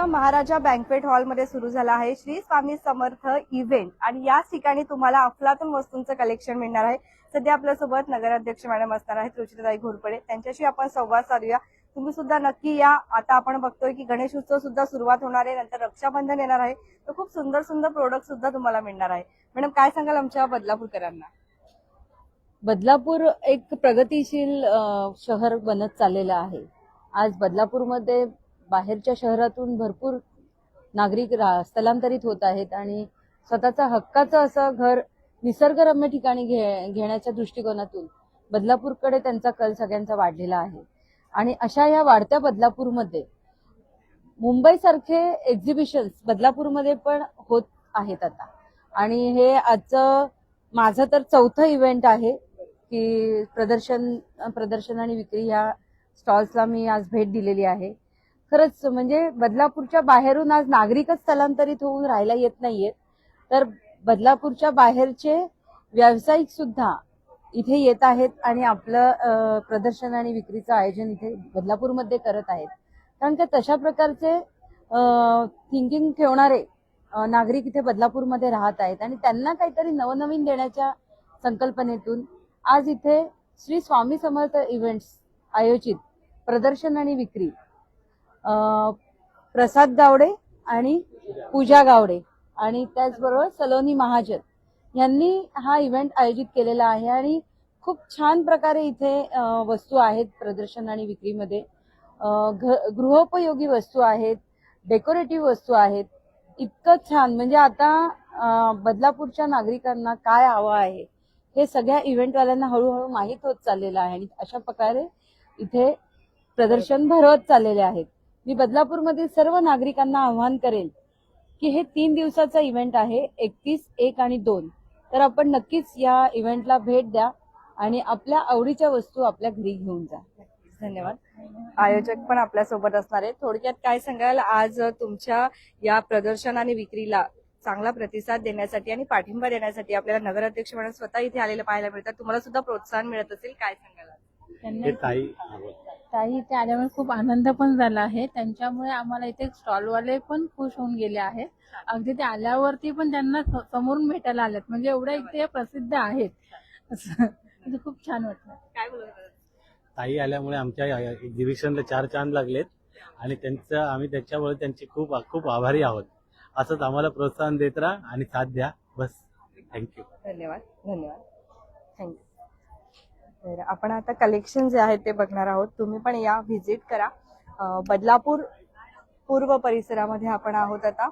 नागपूरच्या महाराजा बँक्वेट हॉलमध्ये सुरू झाला आहे श्री स्वामी समर्थ इव्हेंट आणि याच ठिकाणी तुम्हाला अफलातून वस्तूंचं कलेक्शन मिळणार आहे। सध्या आपल्यासोबत नगराध्यक्ष मॅडम असणार आहेत रुचिताताई घोरपडे, त्यांच्याशी आपण संवाद साधूया। तुम्ही सुद्धा नक्की या। आता आपण बघतोय की गणेश उत्सव सुद्धा सुरुवात होणार आहे, नंतर रक्षाबंधन येणार आहे, तर खूप सुंदर सुंदर प्रोडक्ट सुद्धा तुम्हाला मिळणार आहे। मॅडम काय सांगाल आमच्या बदलापूरकरांना? बदलापूर एक प्रगतिशील शहर बनत चाललेलं आहे। आज बदलापूरमध्ये बाहेरच्या शहरातून भरपूर नागरिक स्थलांतरित होत आहेत आणि स्वतःचा हक्काचं असं घर निसर्गरम्य ठिकाणी घेण्याच्या दृष्टिकोनातून बदलापूरकडे त्यांचा कल सगळ्यांचा वाढलेला आहे। आणि अशा या वाढत्या बदलापूरमध्ये मुंबईसारखे एक्झिबिशन्स बदलापूरमध्ये पण होत आहेत आता। आणि हे आजचं माझं तर चौथं इव्हेंट आहे की प्रदर्शन आणि विक्री ह्या स्टॉल्सला मी आज भेट दिलेली आहे। खरंच म्हणजे बदलापूरच्या बाहेरून आज नागरिकच स्थलांतरित होऊन राहायला येत नाहीयेत, तर बदलापूरच्या बाहेरचे व्यावसायिक सुद्धा इथे येत आहेत आणि आपलं प्रदर्शन आणि विक्रीचं आयोजन इथे बदलापूरमध्ये करत आहेत। कारण की तशा प्रकारचे थिंकिंग ठेवणारे नागरिक इथे बदलापूरमध्ये राहत आहेत आणि त्यांना काहीतरी नवनवीन देण्याच्या संकल्पनेतून आज इथे श्री स्वामी समर्थ इव्हेंट्स आयोजित प्रदर्शन आणि विक्री प्रसाद गावडे आणि पूजा गावडे आणि त्याचबरोबर सलोनी महाजन यांनी हा इव्हेंट आयोजित केलेला आहे। आणि खूप छान प्रकारे इथे वस्तू आहेत प्रदर्शन आणि विक्रीमध्ये। गृहोपयोगी वस्तू आहेत, डेकोरेटिव्ह वस्तू आहेत। इतकं छान म्हणजे आता बदलापूरच्या नागरिकांना काय हवं आहे हे सगळ्या इव्हेंटवाल्यांना हळूहळू माहीत होत चाललेलं आहे आणि अशा प्रकारे इथे प्रदर्शन भरवत चाललेले आहेत। मी बदलापूरमधील सर्व नागरिकांना आवाहन करेल की हे 3 दिवसाचा इव्हेंट आहे, 31, 1 आणि 2, तर आपण नक्कीच या इव्हेंटला भेट द्या आणि आपल्या आवडीच्या वस्तू आपल्या घरी घेऊन जा। धन्यवाद। आयोजक पण आपल्या सोबत असणार आहेत। थोडक्यात काय सांगाल, आज तुमच्या या प्रदर्शन आणि विक्रीला चांगला प्रतिसाद देण्यासाठी आणि पाठिंबा देण्यासाठी आपल्याला नगराध्यक्ष म्हणून स्वतः इथे आलेले पाहायला मिळतात, तुम्हाला सुद्धा प्रोत्साहन मिळत असेल, काय सांगाल? ताई इथे आल्यामुळे खूप आनंद पण झाला आहे। त्यांच्यामुळे आम्हाला इथे स्टॉलवाले पण खुश होऊन गेले आहेत। अगदी ते आल्यावरती पण त्यांना समोरून भेटायला आलेत, म्हणजे एवढ्या इथे प्रसिद्ध आहेत म्हणजे खूप छान वाटलं। काय बोलतात ताई आल्यामुळे आमच्या एक्झिबिशनला 4 चांद लागलेत आणि आम्ही त्याच्यामुळे त्यांचे खूप खूप आभारी आहोत। असंच आम्हाला प्रोत्साहन देत राहा आणि साथ द्या, बस। थँक्यू। धन्यवाद धन्यवाद थँक्यू। तर आपण आता कलेक्शन जे आहे ते बघणार आहोत, तुम्ही पण या, व्हिजिट करा। बदलापूर पूर्व परिसरामध्ये आपण आहोत आता,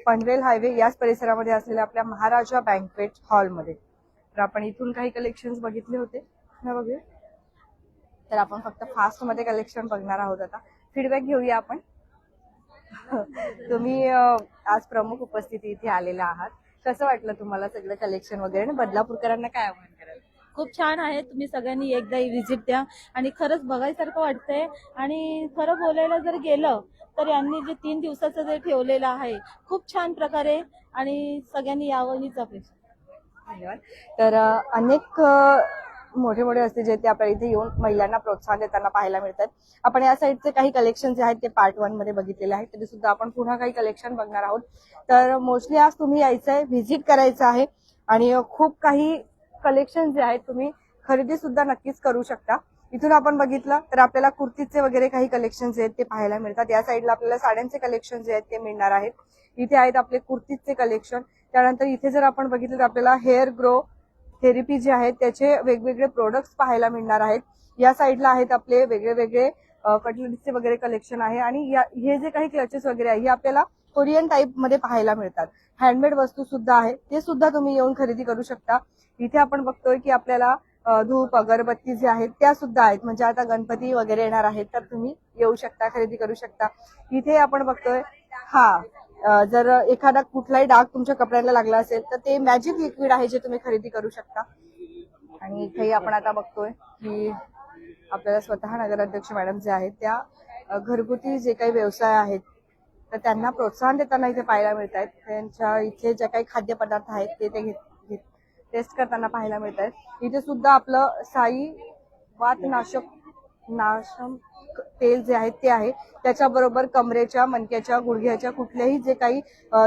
पनवेल हायवे याच परिसरामध्ये असलेल्या आपल्या महाराजा बँक्वेट हॉलमध्ये। तर आपण इथून काही कलेक्शन्स बघितले होते ना, बघूया। तर आपण फक्त फास्ट मध्ये कलेक्शन बघणार आहोत आता। फीडबॅक घेऊया आपण। तुम्ही आज प्रमुख उपस्थिती इथे आलेला आहात, कसं वाटलं तुम्हाला सगळं कलेक्शन वगैरे? आणि बदलापूरकरांना काय आव्हान कराल? खूप छान आहे, तुम्ही सगळ्यांनी एकदा व्हिजिट द्या आणि खरंच बघायसारखं वाटतंय। आणि खरं बोलायला जर गेलं तर यांनी जे 3 दिवसाचं जे ठेवलेलं आहे खूप छान प्रकारे, आणि सगळ्यांनी यावं हीच अपेक्षा। धन्यवाद। तर अनेक मोठे मोठे असते जे ते आपल्या इथे येऊन महिलांना प्रोत्साहन देताना पाहायला मिळतात। आपण या साईडचे काही कलेक्शन जे आहेत ते पार्ट 1 मध्ये बघितलेले आहेत, तरी सुद्धा आपण पुन्हा काही कलेक्शन बघणार आहोत। तर मोस्टली आज तुम्ही यायचं आहे, व्हिजिट करायचं आहे आणि खूप काही कलेक्शन जे आहेत तुम्ही खरेदी सुद्धा नक्कीच करू शकता। इथून आपण बघितलं तर आपल्याला कुर्तीचे वगैरे काही कलेक्शन जे आहेत ते पाहायला मिळतात। या साईडला आपल्याला साड्यांचे कलेक्शन जे आहेत ते मिळणार आहेत। इथे आहेत आपले कुर्तीचे कलेक्शन। त्यानंतर इथे जर आपण बघितलं तर आपल्याला हेअर ग्रो थेरपी जे आहेत त्याचे वेगवेगळे प्रोडक्ट्स पाहायला मिळणार आहेत। या साईडला आहेत आपले वेगळे वेगळे कटलरीचे वगैरे कलेक्शन आहे। आणि हे जे काही क्लचेस वगैरे आहे हे आपल्याला कोरियन टाईप मध्ये पाहायला मिळतात। हँडमेड वस्तू सुद्धा आहे, ते सुद्धा तुम्ही येऊन खरेदी करू शकता। इथे आपण बघतोय की आपल्याला धूप अगरबत्ती जे आहेत त्या सुद्धा आहेत, म्हणजे आता गणपती वगैरे येणार आहेत तर तुम्ही येऊ शकता, खरेदी करू शकता। इथे आपण बघतोय जर एखादा कुठलाही डाग तुमच्या कपड्याला लागला असेल तर ते मॅजिक लिक्विड आहे जे तुम्ही खरेदी करू शकता। आणि इथेही आपण आता बघतोय की आपल्याला स्वतः नगराध्यक्ष मॅडम जे आहेत त्या घरगुती जे काही व्यवसाय आहेत तर त्यांना प्रोत्साहन देताना इथे पाहायला मिळत आहेत। त्यांच्या इथे जे काही खाद्यपदार्थ आहेत ते टेस्ट करताना पाहायला मिळत आहेत। इथे सुद्धा आपलं साई वातनाशक तेल जे आहे ते आहे. त्याच्याबरोबर कमरेच्या, मणक्याच्या, गुडघ्याच्या कुठलेही जे काही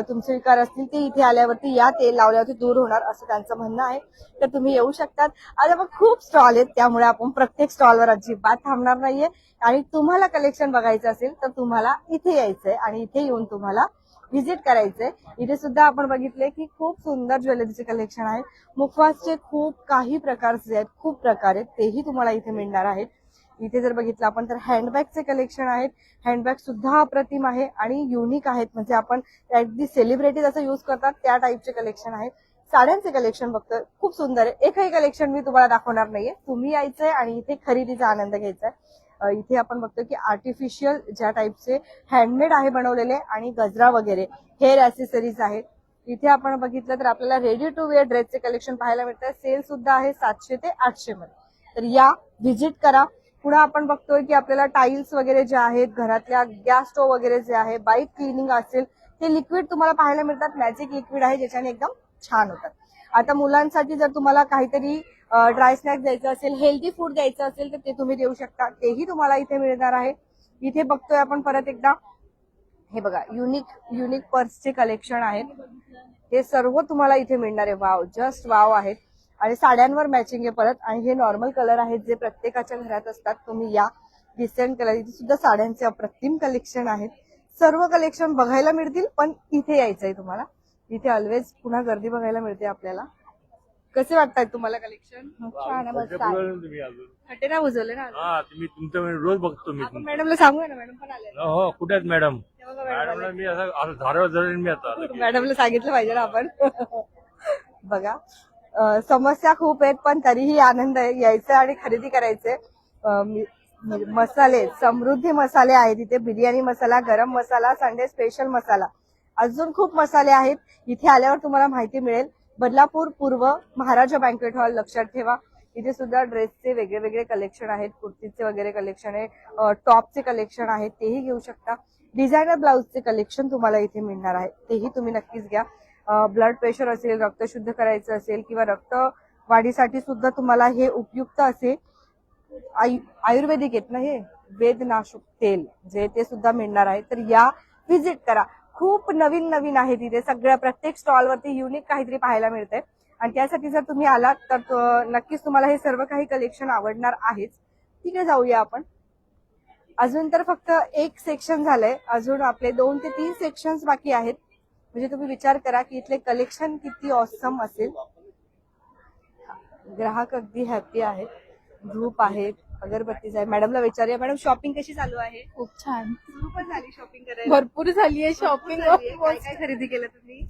तुमचे विकार असतील ते इथे आल्यावरती या तेल लावल्यावरती दूर होणार असं त्यांचं म्हणणं आहे. तर तुम्ही येऊ शकतात. आज आपण खूप स्टॉल आहेत, त्यामुळे आपण प्रत्येक स्टॉलवर अजिबात थांबणार नाहीये. आणि तुम्हाला कलेक्शन बघायचं असेल तर तुम्हाला इथे यायचंय आणि इथे येऊन तुम्हाला व्हिजिट करायचंय. इथे सुद्धा आपण बघितले की खूप सुंदर ज्वेलरीचे कलेक्शन आहे. मुखवासचे खूप काही प्रकारचे आहेत, खूप प्रकार आहेत, तेही तुम्हाला इथे मिळणार आहेत. इथे जर बघितलं आपण तर हँडबॅगचे कलेक्शन आहेत. हँडबॅग सुद्धा अप्रतिम आहे आणि युनिक आहेत, म्हणजे आपण अगदी सेलिब्रिटी जसं युज करतात त्या टाईपचे कलेक्शन आहेत. साड्यांचे कलेक्शन बघतोय, खूप सुंदर आहे. एकही कलेक्शन मी तुम्हाला दाखवणार नाहीये, तुम्ही यायचंय आणि इथे खरेदीचा आनंद घ्यायचा आहे. इथे आपण बघतो की आर्टिफिशियल ज्या टाईपचे हँडमेड आहे बनवलेले आणि गजरा वगैरे हेअर ऍसेसरीज आहेत. इथे आपण बघितलं तर आपल्याला रेडी टू वेअर ड्रेसचे कलेक्शन पाहायला मिळतं. सेल सुद्धा आहे 700 ते 800 मध्ये. तर या, व्हिजिट करा. पुढे आपण बघतोय की आपल्याला टाईल्स वगैरे जे आहेत, घरातल्या गॅस स्टोव्ह वगैरे जे आहे, बाईक क्लिनिंग असेल ते लिक्विड तुम्हाला पाहायला मिळतात. मॅजिक लिक्विड आहे ज्याच्याने एकदम छान होतात. आता मुलांसाठी जर तुम्हाला काहीतरी ड्राय स्नॅक्स द्यायचं असेल, हेल्दी फूड द्यायचं असेल तर ते तुम्ही देऊ शकता, तेही तुम्हाला इथे मिळणार आहे. इथे बघतोय आपण परत एकदा, हे बघा युनिक पर्सचे कलेक्शन आहेत. हे सर्व तुम्हाला इथे मिळणार आहे. वाव, जस्ट वाव आहेत. आणि साड्यांवर मॅचिंग आहे परत. आणि हे नॉर्मल कलर आहेत जे प्रत्येकाच्या घरात असतात. तुम्ही या, डिसेंट कलर. इथे सुद्धा साड्यांचे अप्रतिम कलेक्शन आहेत. सर्व कलेक्शन बघायला मिळतील, पण इथे यायचंय तुम्हाला. इथे ऑलवेज पुन्हा गर्दी बघायला मिळते आपल्याला. कसे वाटतात तुम्हाला कलेक्शन? छान आहे, मस्त आहे. हटेरा उजवले ना. हा, तुम्ही तुमचं रोज बघतो मी. आपण मॅडमला सांगूया ना, मॅडम पण आले. हो, कुठे आहेत मॅडम? हे बघा मॅडम आले. मॅडमला मी असं धारावर जरेन मी आता. मॅडमला सांगितलं पाहिजे ना आपण. बघा, समस्या खूप आहेत पण तरीही आनंद आहे यायचं आणि खरेदी करायचे. मसाले, समृद्धी मसाले आहेत इथे. बिर्याणी मसाला, गरम मसाला, संडे स्पेशल मसाला, अजून खूप मसाले आहेत. इथे आल्यावर तुम्हाला माहिती मिळेल. बदलापूर पूर्व, महाराजा बँक्वेट हॉल, लक्षात ठेवा. इथे सुद्धा ड्रेसचे वेगळे वेगळे कलेक्शन आहेत, कुर्तीचे वगैरे कलेक्शन आहे, टॉपचे कलेक्शन आहेत, तेही घेऊ शकता. डिझायनर ब्लाउजचे कलेक्शन तुम्हाला इथे मिळणार आहे, तेही तुम्ही नक्कीच घ्या. ब्लड प्रेशर असेल, रक्त शुद्ध करायचं असेल किंवा रक्त वाढीसाठी सुद्धा तुम्हाला हे उपयुक्त असेल. आयुर्वेदिक आहेत ना हे, वेदनाशक तेल जे, ते सुद्धा मिळणार आहे. तर या, व्हिजिट करा. खूप नवीन नवीन आहे तिथे. सगळ्या प्रत्येक स्टॉलवरती युनिक काहीतरी पाहायला मिळतंय आणि त्यासाठी जर तुम्ही आलात तर नक्कीच तुम्हाला हे सर्व काही कलेक्शन आवडणार आहेच. तिकडे जाऊया आपण. अजून तर फक्त एक सेक्शन झालंय, अजून आपले 2 ते 3 सेक्शन्स बाकी आहेत. म्हणजे तुम्ही विचार करा की इथले कलेक्शन किती ऑसम असेल. ग्राहक अगदी हॅपी आहेत. धूप आहेत, अगरबत्तीज आहे. मॅडमला विचारूया, मॅडम शॉपिंग कशी चालू आहे? खूप छान, सुरू पण झाली शॉपिंग करायला? भरपूर झाली आहे शॉपिंग. काय काय खरेदी केलं तुम्ही?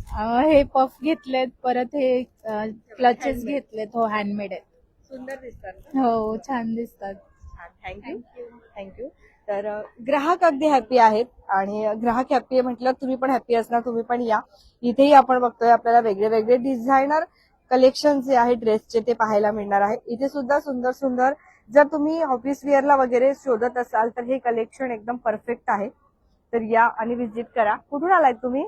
हे पफ घेतलेत, परत हे क्लचेस घेतलेत. हो, हँडमेड आहेत. सुंदर दिसतात ना? हो, छान दिसतात. थँक्यू. तर ग्राहक अगदी हॅपी आहेत आणि ग्राहक हॅपी आहे म्हटलं तुम्ही पण हॅपी असणार, तुम्ही पण या. इथेही आपण बघतोय आपल्याला वेगळे वेगळे डिझायनर कलेक्शन जे आहे ड्रेसचे ते पाहायला मिळणार आहे. इथे सुद्धा सुंदर सुंदर, जर तुम्ही ऑफिस वेअरला वगैरे शोधत असाल तर हे कलेक्शन एकदम परफेक्ट आहे. तर या आणि व्हिजिट करा. कुठून आलात तुम्ही?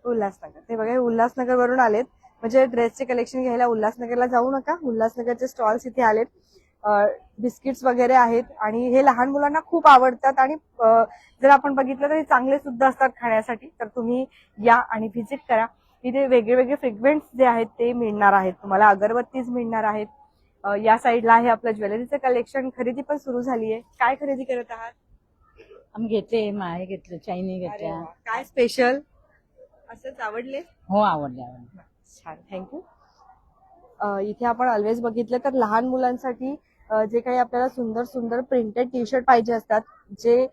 उल्हासनगर. ते बघा, हे उल्हासनगर वरून आलेत. म्हणजे ड्रेसचे कलेक्शन घ्यायला उल्हासनगरला जाऊ नका, उल्हासनगरचे स्टॉल्स इथे आलेत. बिस्किट्स वगैरे आहेत आणि हे लहान मुलांना खूप आवडतात आणि जर आपण बघितलं तर हे चांगले सुद्धा असतात खाण्यासाठी. तर तुम्ही या आणि व्हिजिट करा. इथे वेगळे वेगळे फ्रेग्रन्स जे आहेत ते मिळणार आहेत तुम्हाला. अगरबत्तीज मिळणार आहेत. या साईडला आहे आपलं ज्वेलरीचं कलेक्शन. खरेदी पण सुरू झाली आहे. काय खरेदी करत आहात? आम्ही घेतले, माहे घेतलं, चायनी अरे घेतल्या. वा, काय स्पेशल? असंच आवडले? हो, आवडले. छान, थँक्यू. इथे आपण ऑलवेज बघितलं तर लहान मुलांसाठी जे काही आपल्याला सुंदर सुंदर प्रिंटेड टी शर्ट पाहिजे असतात, जे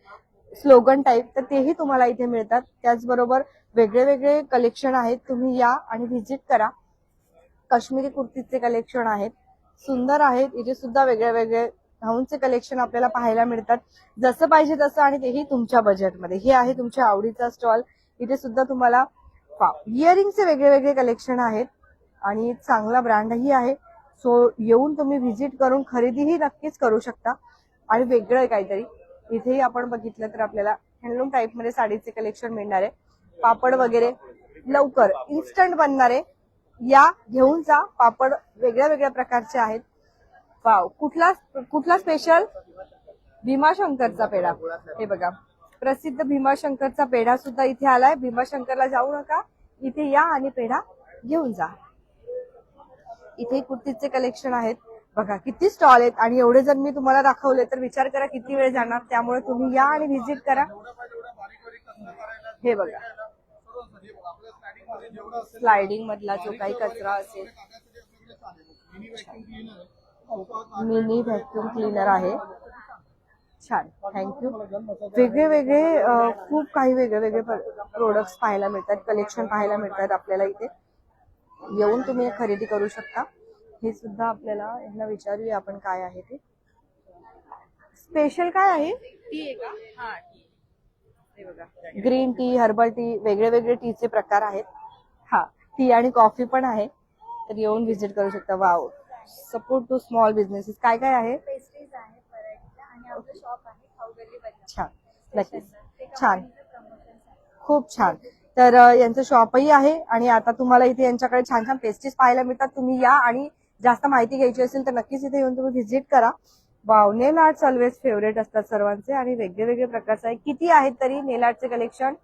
स्लोगन टाईप, तर तेही तुम्हाला इथे मिळतात. त्याचबरोबर वेगळे वेगळे कलेक्शन आहेत. तुम्ही या आणि व्हिजिट करा. काश्मीरी कुर्तीचे कलेक्शन आहेत, सुंदर आहेत. इथे सुद्धा वेगळे वेगळे गाऊनचे कलेक्शन आपल्याला पाहायला मिळतात, जसं पाहिजे तसं, आणि तेही तुमच्या बजेटमध्ये. हे आहे तुमच्या आवडीचा स्टॉल. इथे सुद्धा तुम्हाला इयरिंगचे वेगळे वेगळे कलेक्शन आहेत आणि चांगला ब्रँडही आहे. सो येऊन तुम्ही व्हिजिट करून खरेदीही नक्कीच करू शकता. आणि वेगळं काहीतरी इथेही आपण बघितलं तर आपल्याला हँडलूम टाईप मध्ये साडीचे कलेक्शन मिळणार आहे. पापड वगैरे लवकर इन्स्टंट बनणारे, या घेऊन जा. पापड वेगळ्या वेगळ्या प्रकारचे आहेत. वाव, कुठला स्पेशल? भीमाशंकरचा पेढा, हे बघा प्रसिद्ध भीमाशंकरचा पेढा सुद्धा इथे आलाय. भीमाशंकरला जाऊ नका, इथे या आणि पेढा घेऊन जा. इथे कुर्तीचे कलेक्शन आहेत बघा, किती स्टॉल आहेत आणि एवढे जर मी तुम्हाला दाखवले तर विचार करा किती वेळ जाणार. त्यामुळे तुम्ही या आणि व्हिजिट करा. हे बघा स्लायडिंग मधला जो काही कचरा असेल, मिनी व्हॅक्युम क्लीनर आहे. छान, थँक्यू. वेगळे वेगळे खूप काही वेगळे वेगळे प्रोडक्ट्स पाहायला मिळतात, कलेक्शन पाहायला मिळतात आपल्याला इथे. येऊन तुम्ही हे खरेदी करू शकता. हे सुद्धा आपल्याला यांना विचारूया आपण काय आहे ते. स्पेशल काय आहे? टी आहे का? हा, हे बघा ग्रीन टी, हर्बल टी, वेगळे वेगळे टीचे प्रकार आहेत. हा, टी आणि कॉफी पण आहे, तर येऊन व्हिजिट करू शकता. Wow, support to small businesses. काय काय आहे? पेस्ट्रीज आहे पराठ्या आणि आपलं शॉप आहे खाऊगल्ली बजाज. छान, नक्कीच छान, प्रमोशन खूप छान. तर यांचं शॉपही आहे आणि आता तुम्हाला इथे यांच्याकडे छान छान पेस्ट्रीज पाहायला मिळतात. तुम्ही या आणि जास्त माहिती घ्यायची असेल तर नक्कीच इथे येऊन तुम्ही व्हिजिट करा. वाव, नेल आर्ट्स ऑलवेज फेवरेट असतात सर्वांचे आणि वेगळे वेगळे प्रकारचे आहे. किती आहेत तरी नेल आर्टचे कलेक्शन?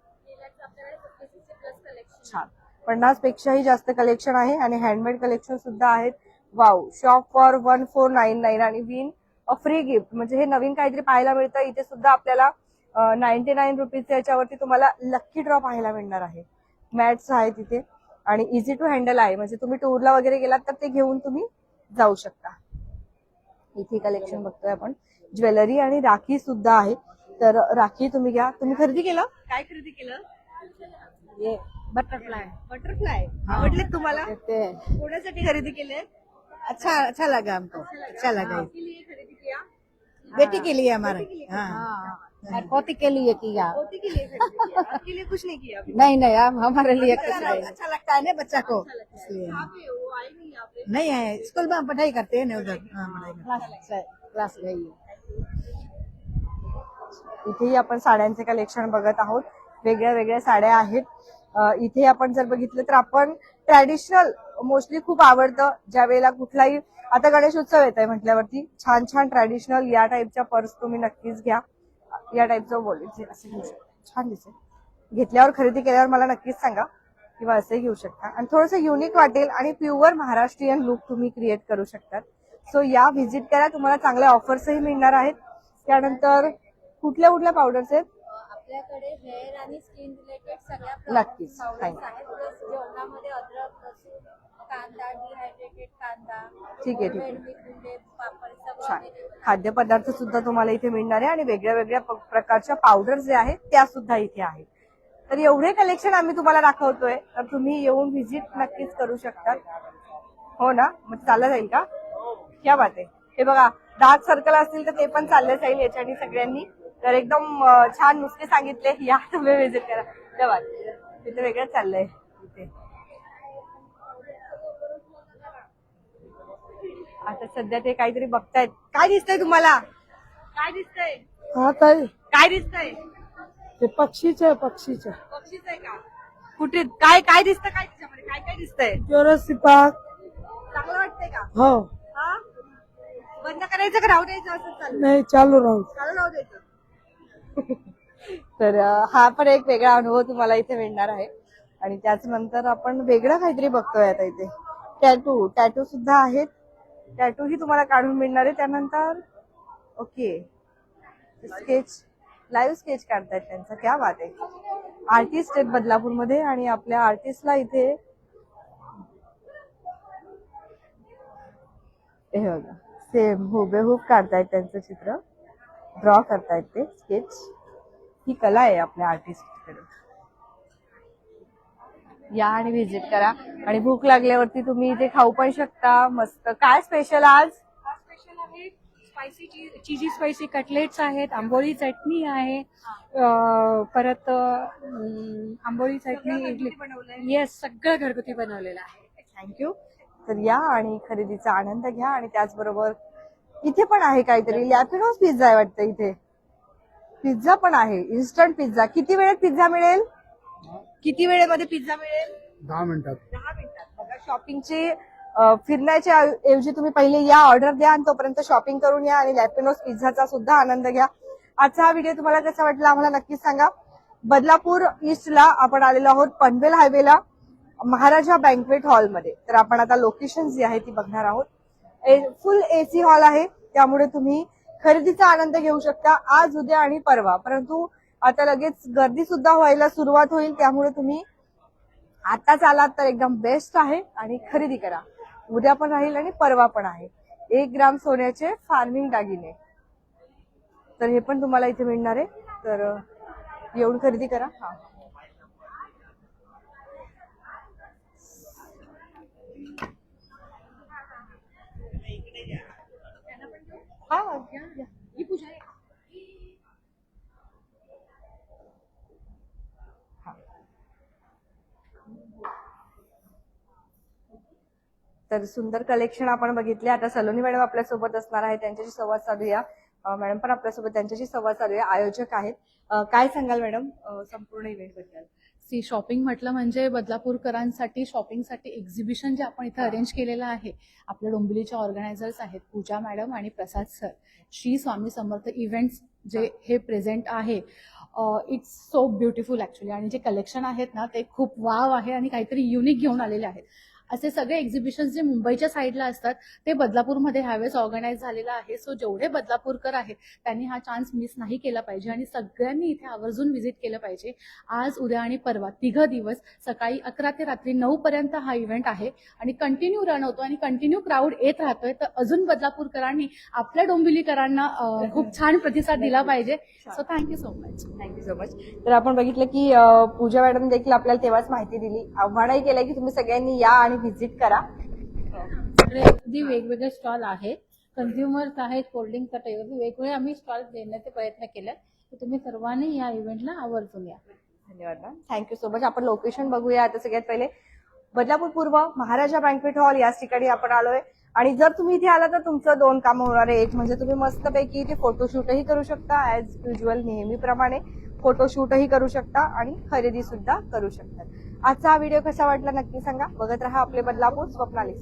छान, 50 पेक्षाही जास्त कलेक्शन आहे आणि हँडमेड कलेक्शन सुद्धा आहेत. वाव, शॉप फॉर 1499 आणि विन अ फ्री गिफ्ट, म्हणजे हे नवीन काहीतरी पाहायला मिळतं. इथे सुद्धा आपल्याला 99 रुपीजच्या याच्यावरती तुम्हाला लक्की ड्रॉ पाहायला मिळणार आहे. मॅट्स आहेत इथे आणि इझी टू हँडल आहे, म्हणजे तुम्ही टूरला वगैरे गेलात तर ते घेऊन तुम्ही जाऊ शकता. इथे कलेक्शन बघतोय आपण. ज्वेलरी आणि राखी सुद्धा आहे, तर राखी तुम्ही घ्या. तुम्ही खरेदी केलं? काय खरेदी केलं? ये बटरफ्लाई बटरफ्लाई आवडले तुम्हाला? कोणासाठी खरेदी केले? अच्छा लगा हमको, अच्छा लगा। खरेदी किया? बेटी के लिए हमारे, हाँ पोती के लिए किया, पोती के लिए खरीदी किया, आपके लिए कुछ नहीं किया अभी? नहीं नहीं, अब हमारे लिए कुछ नहीं. अच्छा लगता है ना बच्चा को, इसलिए कहाँ पे हो? आई नहीं यहाँ पे? नहीं है। स्कूल में हम पढ़ाई करते हैं ना उधर, हाँ पढ़ाई करते हैं। क्लास गई है. इथेही आपण साड्यांचे कलेक्शन बघत आहोत. वेगळ्या वेगळ्या साड्या आहेत. इथे आपण जर बघितलं तर आपण ट्रॅडिशनल मोस्टली खूप आवडतं. ज्या वेळेला कुठलाही, आता गणेश उत्सव येत आहे म्हटल्यावरती छान छान ट्रॅडिशनल या टाईपच्या पर्स तुम्ही नक्कीच घ्या. या टाईपचं वॉलेट असे घेऊ शकता, छान दिसेल. घेतल्यावर खरेदी केल्यावर मला नक्कीच सांगा, किंवा असे घेऊ शकता आणि थोडंसं युनिक वाटेल आणि प्युअर महाराष्ट्रीयन लुक तुम्ही क्रिएट करू शकतात. सो या व्हिजिट करा, तुम्हाला चांगल्या ऑफर्सही मिळणार आहेत. त्यानंतर कुठल्या कुठल्या पावडर्स आहेत? आपल्याकडे हेअर आणि स्किन रिलेटेड सगळ्या नक्कीच, products thank you. आहेत. प्लस जेवणामध्ये अद्रक, लसूण, कांदा, डिहायड्रेटेड कांदा, ठीक आहे, ठीक आहे. मिरची, पापड सगळं छान. available आहे. खाद्यपदार्थ सुद्धा तुम्हाला इथे मिळणार आहे आणि वेगळ्या वेगळ्या प्रकारच्या पावडर जे आहेत त्या सुद्धा इथे आहेत. तर एवढे कलेक्शन आम्ही तुम्हाला दाखवतोय, तर तुम्ही येऊन व्हिजिट नक्कीच करू शकतात. हो ना, मग चाललं जाईल का? क्या बात आहे. हे बघा, डार्क सर्कल असतील तर ते पण चाललं जाईल याच्यानी सगळ्यांनी. तर एकदम छान नुसते सांगितले, या तुम्ही व्हिजिट करा. क्या बात, तिथे वेगळं चाललंय इथे. आता सध्या ते काहीतरी बघतायत. काय दिसतंय तुम्हाला? काय दिसतंय? हाँ ताई, काय दिसतंय? ते पक्षीचं पक्षीच आहे का? कुठे काय काय दिसतं? काय त्याच्यामध्ये काय काय दिसतंय? जोरसी पाक, चांगलं वाटतंय का? हो हा, बंद करायचं का राहू द्यायचं? असं चाललं, नहीं चालू राहू. चालू राहू द्यायचं. तर हा पण एक वेगळा अनुभव तुम्हाला इथे मिळणार आहे. आणि त्याच नंतर आपण वेगळं काहीतरी बघतोय आता इथे. टॅटू सुद्धा आहेत. टॅटू ही तुम्हाला काढून मिळणार आहे. त्यानंतर ओके, स्केच, लाईव्ह स्केच काढतायत त्यांचा. क्या बात आहे. आर्टिस्ट आहेत बदलापूरमध्ये आणि आपल्या आर्टिस्टला इथे हे बघा सेम हुबेहूब काढतायत त्यांचं चित्र, ड्रॉ करतायत ते स्केच. ही कला आहे आपल्या आर्टिस्टकडे. या आणि व्हिजिट करा आणि भूक लागल्यावरती तुम्ही इथे खाऊ पण शकता. मस्त. काय स्पेशल आज? स्पेशल आहे स्पायसी चीजी स्पायसी कटलेट्स आहेत, आंबोळी चटणी आहे, परत आंबोळी चटणी, इडली. येस, सगळं घरगुती बनवलेलं आहे. थँक्यू. तर या आणि खरेदीचा आनंद घ्या. आणि त्याचबरोबर इथे पण आहे काहीतरी, लॅपिनोज पिझ्झा आहे वाटतं. इथे पिझ्झा पण आहे, इन्स्टंट पिझ्झा. किती वेळेत पिझ्झा मिळेल? किती वेळेमध्ये पिझ्झा मिळेल? 10 मिनिटात. 10 मिनिटात. बघा, शॉपिंगची फिरण्याच्या ऐवजी तुम्ही पहिले या, ऑर्डर द्या आणि तोपर्यंत शॉपिंग करून या आणि लॅपिनोज पिझ्झाचा सुद्धा आनंद घ्या. आजचा हा व्हिडिओ तुम्हाला कसा वाटला आम्हाला नक्कीच सांगा. बदलापूर ईस्टला आपण आलेलो आहोत, पनवेल हायवेला महाराजा बँक्वेट हॉलमध्ये. तर आपण आता लोकेशन जी आहे ती बघणार आहोत. फुल एसी हॉल आहे, त्यामुळे तुम्ही खरेदीचा आनंद घेऊ शकता आज, उद्या आणि परवा. परंतु आता लगेच गर्दी सुद्धा व्हायला सुरुवात होईल, त्यामुळे तुम्ही आताच आलात तर एकदम बेस्ट आहे आणि खरेदी करा. उद्या पण राहील आणि परवा पण आहे. 1 ग्राम सोन्याचे फार्मिंग दागिने, तर हे पण तुम्हाला इथे मिळणार आहे. तर येऊन खरेदी करा. तर सुंदर कलेक्शन आपण बघितले. आता सलोनी मॅडम आपल्यासोबत असणार आहे, त्यांच्याशी संवाद साधूया. मॅडम पण आपल्यासोबत, त्यांच्याशी संवाद साधूया. आयोजक आहेत. काय सांगाल मॅडम संपूर्ण इव्हेंट बद्दल? शॉपिंग म्हटलं म्हणजे बदलापूरकरांसाठी शॉपिंगसाठी एक्झिबिशन जे आपण इथे अरेंज केलेलं आहे, आपल्या डोंबिवलीच्या ऑर्गनायझर्स आहेत पूजा मॅडम आणि प्रसाद सर. श्री स्वामी समर्थ इव्हेंट्स जे हे प्रेझेंट आहे, इट्स सो ब्युटिफुल ऍक्च्युली. आणि जे कलेक्शन आहेत ना ते खूप वाव आहे आणि काहीतरी युनिक घेऊन आलेले आहेत. असे सगळे एक्झिबिशन जे मुंबईच्या साईडला असतात ते बदलापूरमध्ये ह्यावेळेस ऑर्गनाईज झालेलं आहे. सो जेवढे बदलापूरकर आहेत त्यांनी हा चान्स मिस नाही केला पाहिजे आणि सगळ्यांनी इथे आवर्जून व्हिजिट केलं पाहिजे. आज, उद्या आणि परवा 3 दिवस सकाळी 11 ते रात्री 9 पर्यंत हा इव्हेंट आहे आणि कंटिन्यू रन होतो आणि कंटिन्यू क्राऊड येत राहतोय. तर अजून बदलापूरकरांनी आपल्या डोंबिवलीकरांना खूप छान प्रतिसाद दिला पाहिजे. So thank you so much. Thank you so much. तर आपण बघितलं की पूजा मॅडम देखील आपल्याला तेव्हाच माहिती दिली, आव्हानही केलंय की तुम्ही सगळ्यांनी या आणि व्हिजिट करा. इकडे अगदी वेगवेगळे स्टॉल आहेत, कन्झ्युमर्स आहेत, कोल्ड्रिंक वेगवेगळे आम्ही स्टॉल देण्याचे प्रयत्न केले. तर तुम्ही सर्वांनी या इव्हेंटला आवर्जून या. धन्यवाद मॅम. Thank you so much. आपण लोकेशन बघूया आता. सगळ्यात पहिले बदलापूर पूर्व महाराजा बँक्वेट हॉल याच ठिकाणी आपण आलोय. आणि जर तुम्ही इथे आला तर तुमचं 2 कामं होणार आहे. एक म्हणजे तुम्ही मस्तपैकी इथे फोटोशूटही करू शकता, ऍज युज्युअल नेहमीप्रमाणे फोटोशूटही करू शकता आणि खरेदी सुद्धा करू शकता. आजचा हा व्हिडिओ कसा वाटला नक्की सांगा. बघत रहा आपले बदलापूर स्वप्नाली.